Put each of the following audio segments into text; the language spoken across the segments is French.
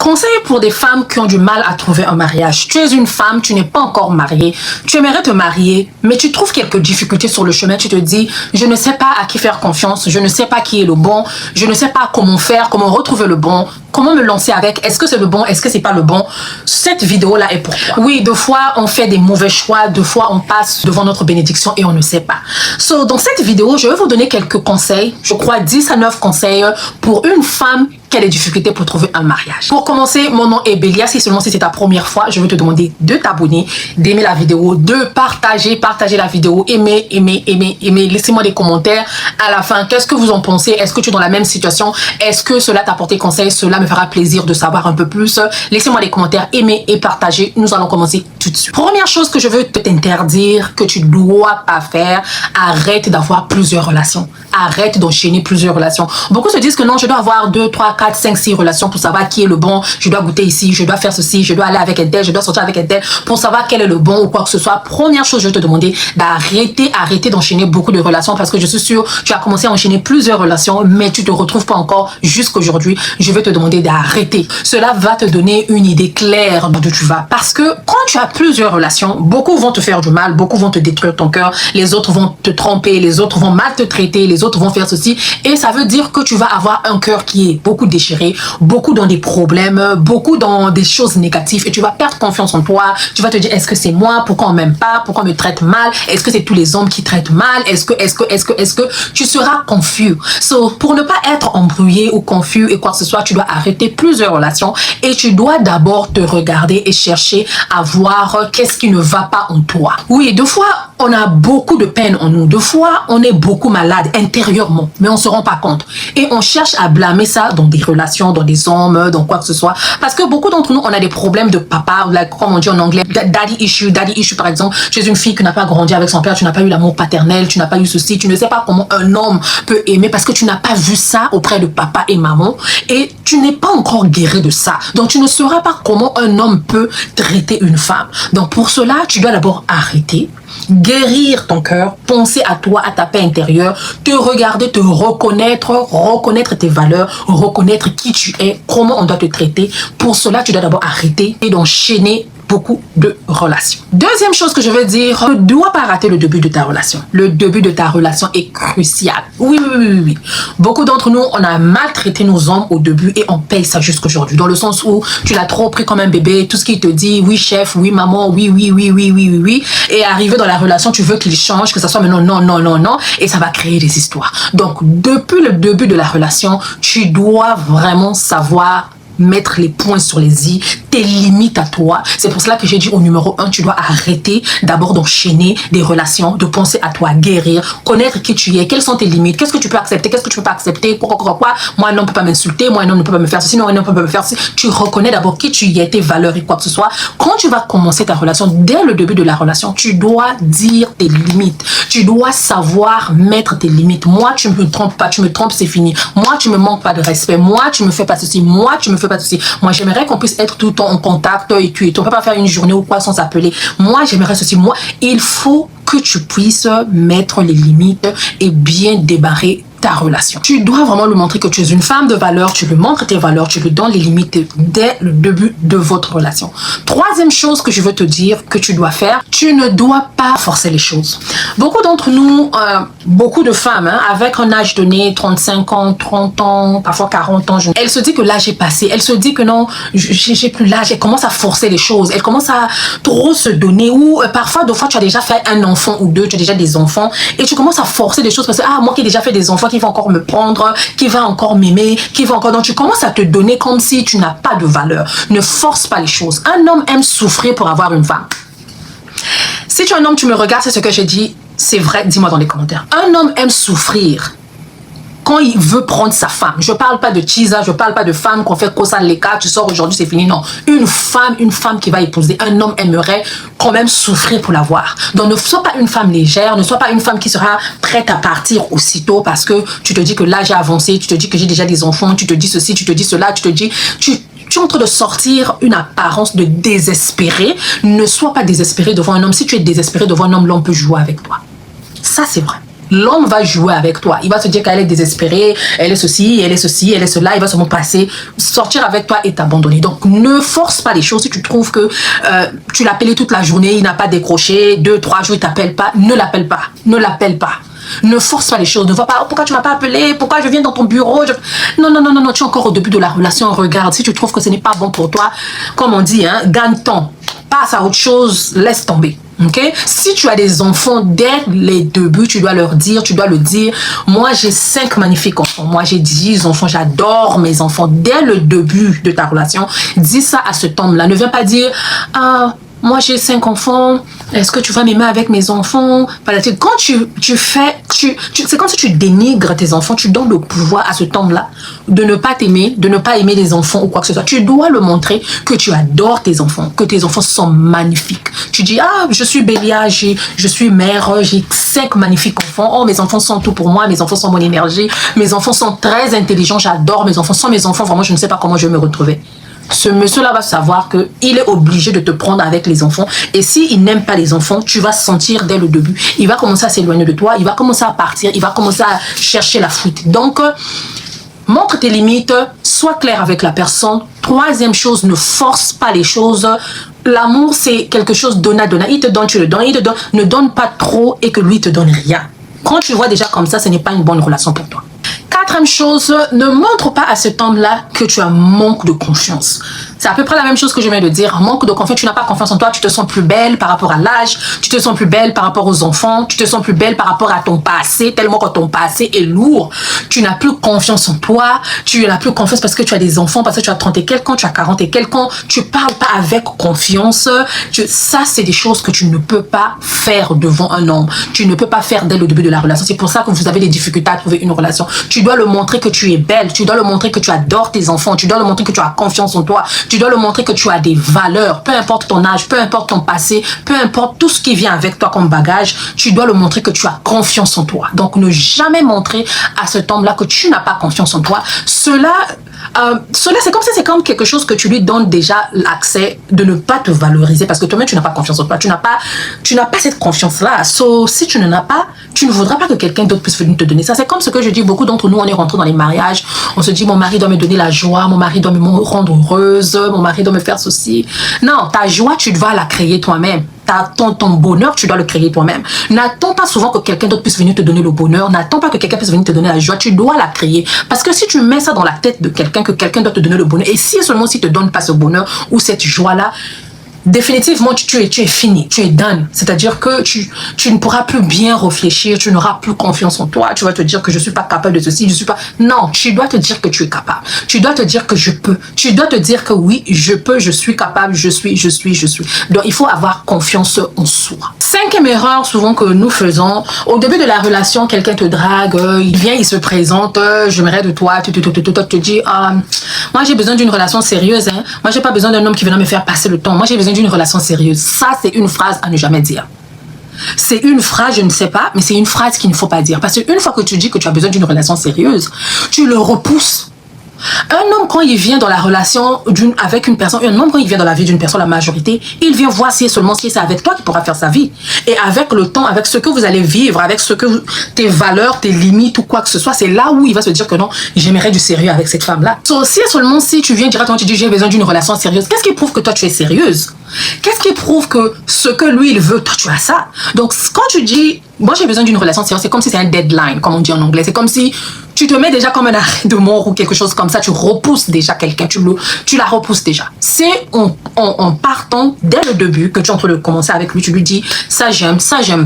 Conseil pour des femmes qui ont du mal à trouver un mariage. Tu es une femme, tu n'es pas encore mariée, tu aimerais te marier, mais tu trouves quelques difficultés sur le chemin. Tu te dis, je ne sais pas à qui faire confiance, je ne sais pas qui est le bon, je ne sais pas comment faire, comment retrouver le bon, comment me lancer avec, est-ce que c'est le bon, est-ce que c'est pas le bon. Cette vidéo-là est pour toi. Oui, deux fois, on fait des mauvais choix, deux fois, on passe devant notre bénédiction et on ne sait pas. Dans cette vidéo, je vais vous donner quelques conseils, je crois 10 à 9 conseils pour une femme qui a des difficultés pour trouver un mariage. Pour commencer, mon nom est Bélia. Si seulement c'est ta première fois, je vais te demander de t'abonner, d'aimer la vidéo, de partager la vidéo, aimer. Laissez-moi des commentaires à la fin. Qu'est-ce que vous en pensez? Est-ce que tu es dans la même situation? Est-ce que cela t'a apporté conseil? Cela me fera plaisir de savoir un peu plus. Laissez-moi des commentaires, aimer et partager. Nous allons commencer tout de suite. Première chose que je veux t'interdire, que tu ne dois pas faire, arrête d'avoir plusieurs relations. Arrête d'enchaîner plusieurs relations. Beaucoup se disent que non, je dois avoir 2, 3, 4, 5, 6 relations pour savoir qui est le bon. Je dois goûter ici, je dois faire ceci, je dois aller avec un tel, je dois sortir avec un tel pour savoir quel est le bon ou quoi que ce soit. Première chose, je vais te demander d'arrêter d'enchaîner beaucoup de relations parce que je suis sûre, tu as commencé à enchaîner plusieurs relations, mais tu te retrouves pas encore jusqu'aujourd'hui. Je vais te demander d'arrêter. Cela va te donner une idée claire d'où tu vas. Parce que quand tu as plusieurs relations, beaucoup vont te faire du mal, beaucoup vont te détruire ton cœur, les autres vont te tromper, les autres vont mal te traiter, les autres vont faire ceci. Et ça veut dire que tu vas avoir un cœur qui est beaucoup déchiré, beaucoup dans des problèmes, beaucoup dans des choses négatives et tu vas perdre confiance en toi. Tu vas te dire, est-ce que c'est moi? Pourquoi on m'aime pas? Pourquoi on me traite mal? Est-ce que c'est tous les hommes qui traitent mal? Est-ce que tu seras confus? Pour ne pas être embrouillé ou confus et quoi que ce soit, tu dois arrêter plusieurs relations et tu dois d'abord te regarder et chercher à voir qu'est-ce qui ne va pas en toi. Oui, deux fois, on a beaucoup de peine en nous. Deux fois, on est beaucoup malade intérieurement, mais on se rend pas compte. Et on cherche à blâmer ça dans des relations, dans des hommes, dans quoi que ce soit. Parce que beaucoup d'entre nous, on a des problèmes de papa, comme on dit en anglais, daddy issue par exemple. Tu es une fille qui n'a pas grandi avec son père, tu n'as pas eu l'amour paternel, tu n'as pas eu ceci, tu ne sais pas comment un homme peut aimer parce que tu n'as pas vu ça auprès de papa et maman et tu n'es pas encore guéri de ça. Donc, tu ne sauras pas comment un homme peut traiter une femme. Donc, pour cela, tu dois d'abord arrêter, guérir ton cœur, penser à toi, à ta paix intérieure, te regarder, te reconnaître tes valeurs, reconnaître qui tu es, comment on doit te traiter. Pour cela, tu dois d'abord arrêter et d'enchaîner beaucoup de relations. Deuxième chose que je veux dire, tu ne dois pas rater le début de ta relation. Le début de ta relation est crucial. Oui. Beaucoup d'entre nous, on a maltraité nos hommes au début et on paye ça jusqu'aujourd'hui. Dans le sens où tu l'as trop pris comme un bébé, tout ce qu'il te dit, oui chef, oui maman, oui. Et arrivé dans la relation, tu veux qu'il change, que ça soit maintenant non. Et ça va créer des histoires. Donc, depuis le début de la relation, tu dois vraiment savoir mettre les points sur les i, tes limites à toi. C'est pour cela que j'ai dit au numéro 1, tu dois arrêter d'abord d'enchaîner des relations, de penser à toi, guérir, connaître qui tu es, quelles sont tes limites, qu'est-ce que tu peux accepter, qu'est-ce que tu peux pas accepter, quoi. Moi, un homme ne peut pas m'insulter, moi, un homme ne peut pas me faire ceci, non, un homme ne peut pas me faire ceci. Tu reconnais d'abord qui tu es, tes valeurs et quoi que ce soit. Quand tu vas commencer ta relation, dès le début de la relation, tu dois dire tes limites. Tu dois savoir mettre tes limites. Moi, tu me trompes pas, tu me trompes, c'est fini. Moi, tu me manques pas de respect. Moi, tu me fais pas ceci. Moi, tu me fais pas ceci. Moi, j'aimerais qu'on puisse être tout le temps en contact et tu on peut pas faire une journée ou quoi sans s'appeler. Moi, j'aimerais ceci. Moi, il faut que tu puisses mettre les limites et bien débarrer ta relation. Tu dois vraiment lui montrer que tu es une femme de valeur, tu lui montres tes valeurs, tu lui donnes les limites dès le début de votre relation. Troisième chose que je veux te dire que tu dois faire, tu ne dois pas forcer les choses. Beaucoup d'entre nous, beaucoup de femmes, avec un âge donné, 35 ans, 30 ans, parfois 40 ans, elle se dit que l'âge est passé, elle se dit que non, j'ai plus l'âge, elle commence à forcer les choses, elle commence à trop se donner ou parfois, deux fois, tu as déjà fait un enfant ou deux, tu as déjà des enfants et tu commences à forcer des choses parce que, moi qui ai déjà fait des enfants, qui va encore me prendre, qui va encore m'aimer, qui va encore... Donc, tu commences à te donner comme si tu n'as pas de valeur. Ne force pas les choses. Un homme aime souffrir pour avoir une femme. Si tu es un homme, tu me regardes, c'est ce que j'ai dit, c'est vrai, dis-moi dans les commentaires. Un homme aime souffrir quand il veut prendre sa femme. Je parle pas de cheesa, je parle pas de femme qu'on fait cosa les cas, tu sors aujourd'hui, c'est fini. Non. Une femme qui va épouser, un homme aimerait quand même souffrir pour l'avoir. Donc ne sois pas une femme légère, ne sois pas une femme qui sera prête à partir aussitôt parce que tu te dis que l'âge est avancé, tu te dis que j'ai déjà des enfants, tu te dis ceci, tu te dis cela, tu es en train de sortir une apparence de désespéré. Ne sois pas désespéré devant un homme. Si tu es désespéré devant un homme, l'homme peut jouer avec toi. Ça, c'est vrai. L'homme va jouer avec toi. Il va se dire qu'elle est désespérée, elle est ceci, elle est ceci, elle est cela. Il va seulement passer, sortir avec toi et t'abandonner. Donc, ne force pas les choses. Si tu trouves que tu l'appelles toute la journée, il n'a pas décroché, 2, 3 jours, il t'appelle pas, ne l'appelle pas. Ne l'appelle pas. Ne force pas les choses. Ne vois pas, oh, pourquoi tu m'as pas appelé? Pourquoi je viens dans ton bureau? Non, non, non, non, non, tu es encore au début de la relation. Regarde, si tu trouves que ce n'est pas bon pour toi, comme on dit, hein, gagne temps. Passe à autre chose, laisse tomber. Okay? Si tu as des enfants, dès les débuts, tu dois leur dire, tu dois le dire. Moi, j'ai 5 magnifiques enfants. Moi, j'ai 10 enfants. J'adore mes enfants. Dès le début de ta relation, dis ça à cet homme-là. Ne viens pas dire, ah, moi, j'ai 5 enfants. Est-ce que tu vas m'aimer avec mes enfants? Quand tu fais, c'est comme si tu dénigres tes enfants, tu donnes le pouvoir à cet homme-là de ne pas t'aimer, de ne pas aimer les enfants ou quoi que ce soit. Tu dois le montrer que tu adores tes enfants, que tes enfants sont magnifiques. Tu dis, ah, je suis Bélia, je suis mère, j'ai 5 magnifiques enfants. Oh, mes enfants sont tout pour moi, mes enfants sont mon énergie, mes enfants sont très intelligents, j'adore mes enfants. Sans mes enfants, vraiment, je ne sais pas comment je vais me retrouver. Ce monsieur-là va savoir qu'il est obligé de te prendre avec les enfants. Et s'il n'aime pas les enfants, tu vas sentir dès le début. Il va commencer à s'éloigner de toi, il va commencer à partir, il va commencer à chercher la fuite. Donc, montre tes limites, sois clair avec la personne. Troisième chose, ne force pas les choses. L'amour, c'est quelque chose donnant-donnant. Il te donne, tu le donnes, il te donne. Ne donne pas trop et que lui te donne rien. Quand tu vois déjà comme ça, ce n'est pas une bonne relation pour toi. Quatrième chose, ne montre pas à cet homme-là que tu as manque de confiance. C'est à peu près la même chose que je viens de dire. Manque de confiance, tu n'as pas confiance en toi, tu te sens plus belle par rapport à l'âge, tu te sens plus belle par rapport aux enfants, tu te sens plus belle par rapport à ton passé, tellement que ton passé est lourd. Tu n'as plus confiance en toi, tu n'as plus confiance parce que tu as des enfants, parce que tu as 30 et quelques ans, tu as 40 et quelques ans, tu parles pas avec confiance. Ça, c'est des choses que tu ne peux pas faire devant un homme. Tu ne peux pas faire dès le début de la relation. C'est pour ça que vous avez des difficultés à trouver une relation. Tu dois le montrer que tu es belle, tu dois le montrer que tu adores tes enfants, tu dois le montrer que tu as confiance en toi, tu dois le montrer que tu as des valeurs, peu importe ton âge, peu importe ton passé, peu importe tout ce qui vient avec toi comme bagage, tu dois le montrer que tu as confiance en toi. Donc, ne jamais montrer à cet homme-là que tu n'as pas confiance en toi. Cela c'est comme si c'est comme quelque chose que tu lui donnes déjà l'accès de ne pas te valoriser parce que toi-même, tu n'as pas confiance en toi. Tu n'as pas cette confiance-là. Si tu n'en as pas, tu ne voudras pas que quelqu'un d'autre puisse venir te donner ça. C'est comme ce que je dis, beaucoup d'entre nous, on est rentrés dans les mariages. On se dit, mon mari doit me donner la joie, mon mari doit me rendre heureuse, mon mari doit me faire ceci. Non, ta joie, tu dois la créer toi-même. Ton bonheur, tu dois le créer toi-même. N'attends pas souvent que quelqu'un d'autre puisse venir te donner le bonheur. N'attends pas que quelqu'un puisse venir te donner la joie. Tu dois la créer. Parce que si tu mets ça dans la tête de quelqu'un, que quelqu'un doit te donner le bonheur, et si seulement s'il te donne pas ce bonheur ou cette joie-là, définitivement, tu es fini, tu es done. C'est-à-dire que tu ne pourras plus bien réfléchir, tu n'auras plus confiance en toi, tu vas te dire que je suis pas capable de ceci, je suis pas... Non, tu dois te dire que tu es capable. Tu dois te dire que je peux. Tu dois te dire que oui, je peux, je suis capable, je suis. Donc, il faut avoir confiance en soi. 5e erreur souvent que nous faisons, au début de la relation, quelqu'un te drague, il vient, il se présente, j'aimerais de toi, tu te dis, moi j'ai besoin d'une relation sérieuse, hein. Moi j'ai pas besoin d'un homme qui viendra me faire passer le temps. Moi j'ai besoin d'une relation sérieuse. Ça, c'est une phrase à ne jamais dire. C'est une phrase, je ne sais pas, mais c'est une phrase qu'il ne faut pas dire. Parce qu'une fois que tu dis que tu as besoin d'une relation sérieuse, tu le repousses. Un homme, quand il vient dans la relation avec une personne, un homme, quand il vient dans la vie d'une personne, la majorité, il vient voir si seulement si c'est avec toi qu'il pourra faire sa vie. Et avec le temps, avec ce que vous allez vivre, avec tes valeurs, tes limites ou quoi que ce soit, c'est là où il va se dire que non, j'aimerais du sérieux avec cette femme-là. Si seulement si tu viens directement, tu dis j'ai besoin d'une relation sérieuse, qu'est-ce qui prouve que toi tu es sérieuse? Qu'est-ce qui prouve que ce que lui il veut, toi tu as ça? Donc quand tu dis moi j'ai besoin d'une relation sérieuse, c'est comme si c'est un deadline, comme on dit en anglais. C'est comme si tu te mets déjà comme un arrêt de mort ou quelque chose comme ça, tu repousses déjà quelqu'un, tu la repousses déjà. C'est en partant dès le début que tu es en train de commencer avec lui, tu lui dis ça j'aime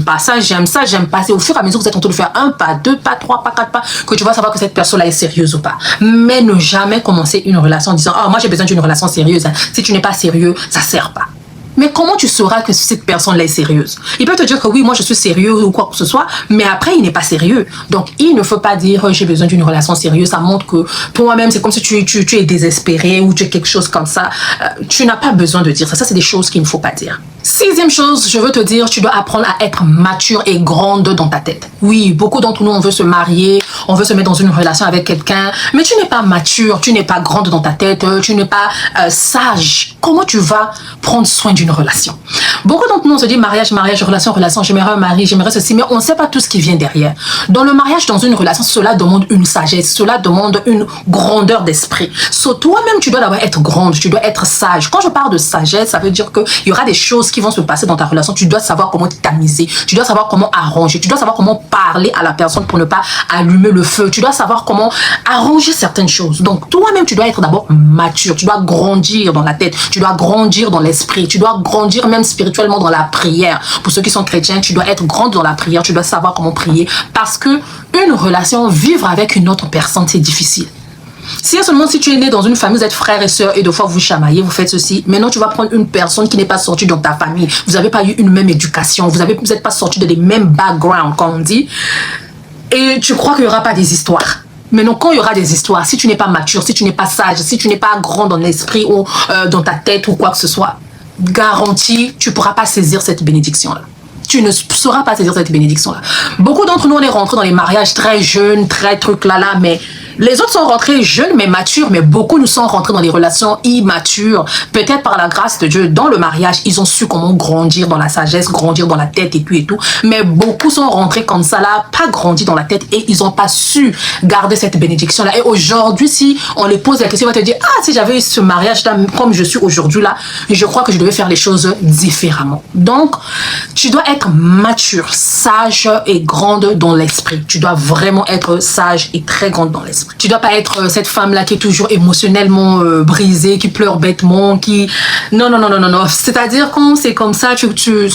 pas, ça j'aime pas. C'est au fur et à mesure que vous êtes en train de faire un pas, 2 pas, 3 pas, 4 pas, que tu vas savoir que cette personne-là est sérieuse ou pas. Mais ne jamais commencer une relation en disant moi j'ai besoin d'une relation sérieuse. Si tu n'es pas sérieux, ça sert pas. Mais comment tu sauras que cette personne-là est sérieuse? Il peut te dire que oui, moi je suis sérieux ou quoi que ce soit, mais après il n'est pas sérieux. Donc il ne faut pas dire j'ai besoin d'une relation sérieuse. Ça montre que pour moi-même c'est comme si tu es désespéré ou tu es quelque chose comme ça. Tu n'as pas besoin de dire ça. Ça c'est des choses qu'il ne faut pas dire. 6e chose, je veux te dire, tu dois apprendre à être mature et grande dans ta tête. Oui, beaucoup d'entre nous, on veut se marier, on veut se mettre dans une relation avec quelqu'un, mais tu n'es pas mature, tu n'es pas grande dans ta tête, tu n'es pas sage. Comment tu vas prendre soin d'une relation. Beaucoup d'entre nous, on se dit mariage, mariage, relation, relation, j'aimerais un mari, j'aimerais ceci, mais on ne sait pas tout ce qui vient derrière. Dans le mariage, dans une relation, cela demande une sagesse, cela demande une grandeur d'esprit. So, toi-même, tu dois d'abord être grande, tu dois être sage. Quand je parle de sagesse, ça veut dire qu'il y aura des choses qui vont se passer dans ta relation. Tu dois savoir comment tamiser, tu dois savoir comment arranger, tu dois savoir comment parler à la personne pour ne pas allumer le feu, tu dois savoir comment arranger certaines choses. Donc, toi-même, tu dois être d'abord mature, tu dois grandir dans la tête, tu dois grandir dans l'esprit, tu dois grandir même spirituellement dans la prière. Pour ceux qui sont chrétiens, tu dois être grande dans la prière, tu dois savoir comment prier, parce que une relation, vivre avec une autre personne, c'est difficile. Si seulement si tu es né dans une famille, vous êtes frères et sœurs et deux fois vous chamaillez, vous faites ceci. Maintenant, tu vas prendre une personne qui n'est pas sortie dans ta famille. Vous n'avez pas eu une même éducation, vous n'êtes pas sortis de les mêmes backgrounds, comme on dit. Et tu crois qu'il n'y aura pas des histoires. Mais non, quand il y aura des histoires, si tu n'es pas mature, si tu n'es pas sage, si tu n'es pas grand dans l'esprit ou dans ta tête ou quoi que ce soit, garantie, tu ne pourras pas saisir cette bénédiction-là. Tu ne sauras pas saisir cette bénédiction-là. Beaucoup d'entre nous, on est rentrés dans les mariages très jeunes, très trucs là, mais les autres sont rentrés jeunes mais matures, mais beaucoup nous sont rentrés dans des relations immatures. Peut-être par la grâce de Dieu, dans le mariage, ils ont su comment grandir dans la sagesse, grandir dans la tête et tout et tout. Mais beaucoup sont rentrés comme ça là, pas grandi dans la tête et ils n'ont pas su garder cette bénédiction-là. Et aujourd'hui, si on les pose la question, ils vont te dire, ah, si j'avais eu ce mariage-là, comme je suis aujourd'hui là, je crois que je devais faire les choses différemment. Donc, tu dois être mature, sage et grande dans l'esprit. Tu dois vraiment être sage et très grande dans l'esprit. Tu dois pas être cette femme-là qui est toujours émotionnellement brisée, qui pleure bêtement, qui... Non. C'est-à-dire quand c'est comme ça,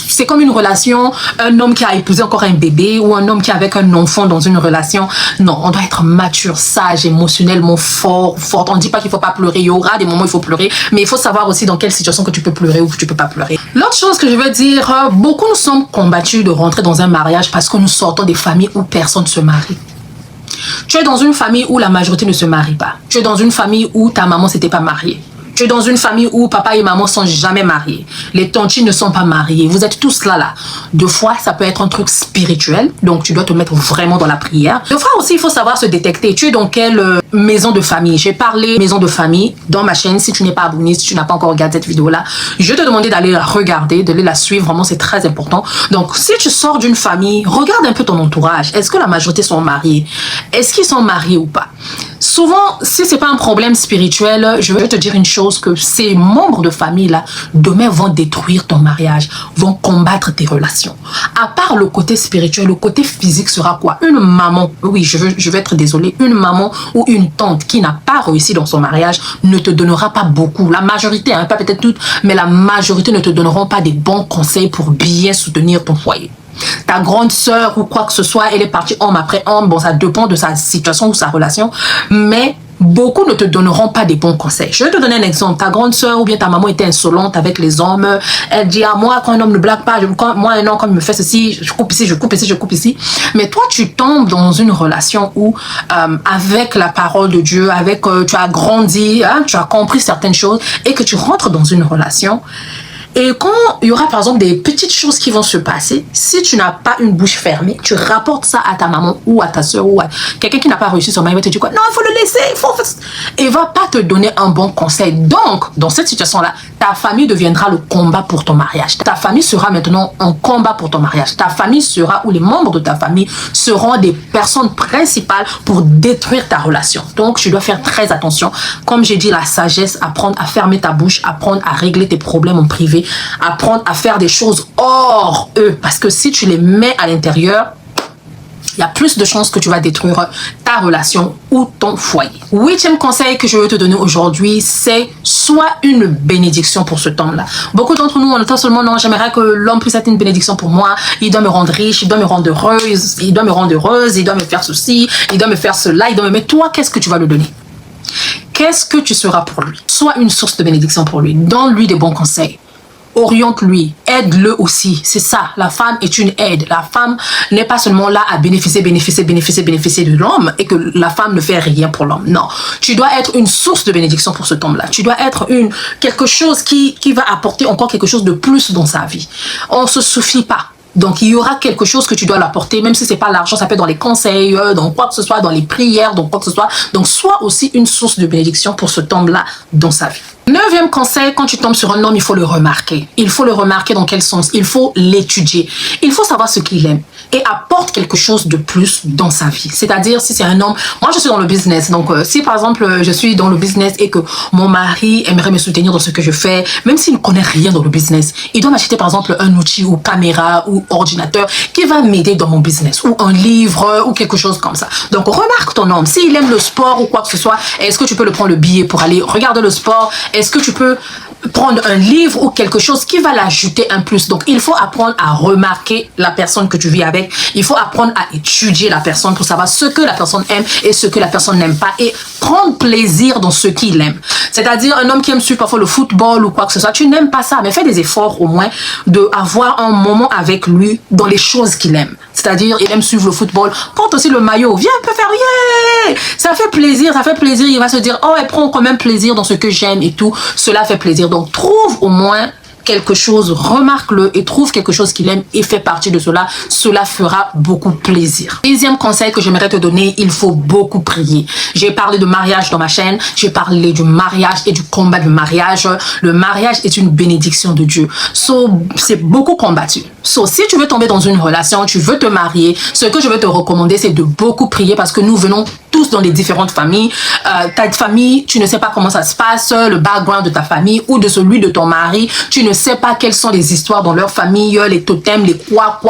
c'est comme une relation, un homme qui a épousé encore un bébé ou un homme qui est avec un enfant dans une relation. Non, on doit être mature, sage, émotionnellement forte. On dit pas qu'il faut pas pleurer. Il y aura des moments où il faut pleurer, mais il faut savoir aussi dans quelle situation que tu peux pleurer ou que tu peux pas pleurer. L'autre chose que je veux dire, beaucoup nous sommes combattus de rentrer dans un mariage parce que nous sortons des familles où personne ne se marie. Tu es dans une famille où la majorité ne se marie pas. Tu es dans une famille où ta maman s'était pas mariée. Tu es dans une famille où papa et maman sont jamais mariés. Les tontines ne sont pas mariées. Vous êtes tous là. Deux fois, ça peut être un truc spirituel. Donc, tu dois te mettre vraiment dans la prière. Deux fois aussi, il faut savoir se détecter. Tu es dans quelle maison de famille? J'ai parlé maison de famille dans ma chaîne. Si tu n'es pas abonné, si tu n'as pas encore regardé cette vidéo-là, je vais te demander d'aller la regarder, d'aller la suivre. Vraiment, c'est très important. Donc, si tu sors d'une famille, regarde un peu ton entourage. Est-ce que la majorité sont mariés? Est-ce qu'ils sont mariés ou pas? Souvent, si c'est pas un problème spirituel, je vais te dire une chose, que ces membres de famille-là, demain vont détruire ton mariage, vont combattre tes relations. À part le côté spirituel, le côté physique sera quoi? Une maman, oui, je vais être désolée, une maman ou une tante qui n'a pas réussi dans son mariage ne te donnera pas beaucoup. La majorité, hein, pas peut-être toutes, mais la majorité ne te donneront pas des bons conseils pour bien soutenir ton foyer. Ta grande sœur ou quoi que ce soit, elle est partie homme après homme. Bon, ça dépend de sa situation ou sa relation. Mais beaucoup ne te donneront pas des bons conseils. Je vais te donner un exemple. Ta grande sœur ou bien ta maman était insolente avec les hommes. Elle dit, ah, moi, quand un homme ne blague pas, moi, un homme, quand il me fait ceci, je coupe ici, je coupe ici, je coupe ici. Mais toi, tu tombes dans une relation où, avec la parole de Dieu, tu as grandi, hein, tu as compris certaines choses et que tu rentres dans une relation. Et quand il y aura par exemple des petites choses qui vont se passer, si tu n'as pas une bouche fermée, tu rapportes ça à ta maman ou à ta soeur ou à quelqu'un qui n'a pas réussi son mari, il va te dire quoi? Non, il faut le laisser, il va pas te donner un bon conseil. Donc, dans cette situation-là, ta famille deviendra le combat pour ton mariage. Ta famille sera maintenant un combat pour ton mariage. Ta famille sera, ou les membres de ta famille seront des personnes principales pour détruire ta relation. Donc, tu dois faire très attention. Comme j'ai dit, la sagesse, apprendre à fermer ta bouche, apprendre à régler tes problèmes en privé, apprendre à faire des choses hors eux, parce que si tu les mets à l'intérieur, il y a plus de chances que tu vas détruire ta relation ou ton foyer. Huitième conseil que je veux te donner aujourd'hui, c'est sois une bénédiction pour cet homme-là. Beaucoup d'entre nous, on entend seulement, non, j'aimerais que l'homme puisse être une bénédiction pour moi, il doit me rendre riche, il doit me rendre heureuse, il doit me rendre heureuse, il doit me faire ceci, il doit me faire cela, mais toi, qu'est-ce que tu vas lui donner? Qu'est-ce que tu seras pour lui? Sois une source de bénédiction pour lui, donne-lui des bons conseils. Oriente-lui, aide-le aussi. C'est ça, la femme est une aide. La femme n'est pas seulement là à bénéficier de l'homme et que la femme ne fait rien pour l'homme. Non, tu dois être une source de bénédiction pour cet homme-là. Tu dois être quelque chose qui va apporter encore quelque chose de plus dans sa vie. On ne se suffit pas. Donc, il y aura quelque chose que tu dois l'apporter, même si c'est pas l'argent, ça peut être dans les conseils, dans quoi que ce soit, dans les prières, dans quoi que ce soit. Donc, sois aussi une source de bénédiction pour cet homme-là dans sa vie. Neuvième conseil, quand tu tombes sur un homme, il faut le remarquer. Il faut le remarquer dans quel sens? Il faut l'étudier. Il faut savoir ce qu'il aime et apporte quelque chose de plus dans sa vie. C'est-à-dire, si c'est un homme, moi je suis dans le business, donc si par exemple je suis dans le business et que mon mari aimerait me soutenir dans ce que je fais, même s'il ne connaît rien dans le business, il doit m'acheter par exemple un outil ou caméra ou ordinateur qui va m'aider dans mon business, ou un livre ou quelque chose comme ça. Donc remarque ton homme. S'il aime le sport ou quoi que ce soit, est-ce que tu peux le prendre le billet pour aller regarder le sport? Est-ce que tu peux prendre un livre ou quelque chose qui va l'ajouter un plus? Donc, il faut apprendre à remarquer la personne que tu vis avec. Il faut apprendre à étudier la personne pour savoir ce que la personne aime et ce que la personne n'aime pas et prendre plaisir dans ce qu'il aime. C'est-à-dire, un homme qui aime suivre parfois le football ou quoi que ce soit, tu n'aimes pas ça, mais fais des efforts au moins d'avoir un moment avec lui dans les choses qu'il aime. C'est-à-dire, il aime suivre le football. Porte aussi le maillot. Viens, on peut faire, yeah! Ça fait plaisir, ça fait plaisir. Il va se dire, oh, elle prend quand même plaisir dans ce que j'aime et tout. Cela fait plaisir. Donc, trouve au moins quelque chose, remarque-le et trouve quelque chose qu'il aime et fait partie de cela. Cela fera beaucoup plaisir. Deuxième conseil que j'aimerais te donner, il faut beaucoup prier. J'ai parlé de mariage dans ma chaîne. J'ai parlé du mariage et du combat du mariage. Le mariage est une bénédiction de Dieu. C'est beaucoup combattu. Si tu veux tomber dans une relation, tu veux te marier, ce que je veux te recommander, c'est de beaucoup prier parce que nous venons tous dans les différentes familles. Ta famille, tu ne sais pas comment ça se passe, le background de ta famille ou de celui de ton mari. Tu ne sais pas quelles sont les histoires dans leur famille, les totems, les quoi.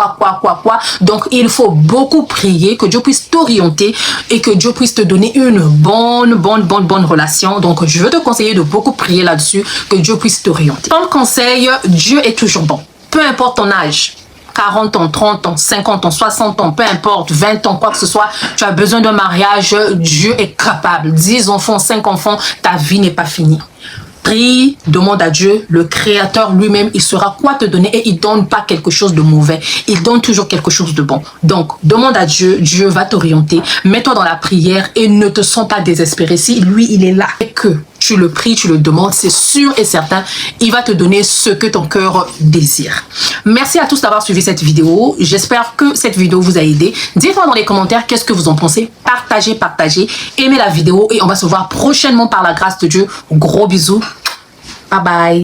Donc, il faut beaucoup prier, que Dieu puisse t'orienter et que Dieu puisse te donner une bonne relation. Donc, je veux te conseiller de beaucoup prier là-dessus, que Dieu puisse t'orienter. Comme conseil, Dieu est toujours bon. Peu importe ton âge. 40 ans, 30 ans, 50 ans, 60 ans, peu importe, 20 ans, quoi que ce soit, tu as besoin d'un mariage, Dieu est capable. 10 enfants, 5 enfants, ta vie n'est pas finie. Prie, demande à Dieu, le Créateur lui-même, il saura quoi te donner et il donne pas quelque chose de mauvais. Il donne toujours quelque chose de bon. Donc, demande à Dieu, Dieu va t'orienter. Mets-toi dans la prière et ne te sens pas désespéré. Si lui, il est là et que tu le pries, tu le demandes, c'est sûr et certain, il va te donner ce que ton cœur désire. Merci à tous d'avoir suivi cette vidéo. J'espère que cette vidéo vous a aidé. Dites-moi dans les commentaires qu'est-ce que vous en pensez. Partagez, aimez la vidéo et on va se voir prochainement par la grâce de Dieu. Gros bisous. Bye bye.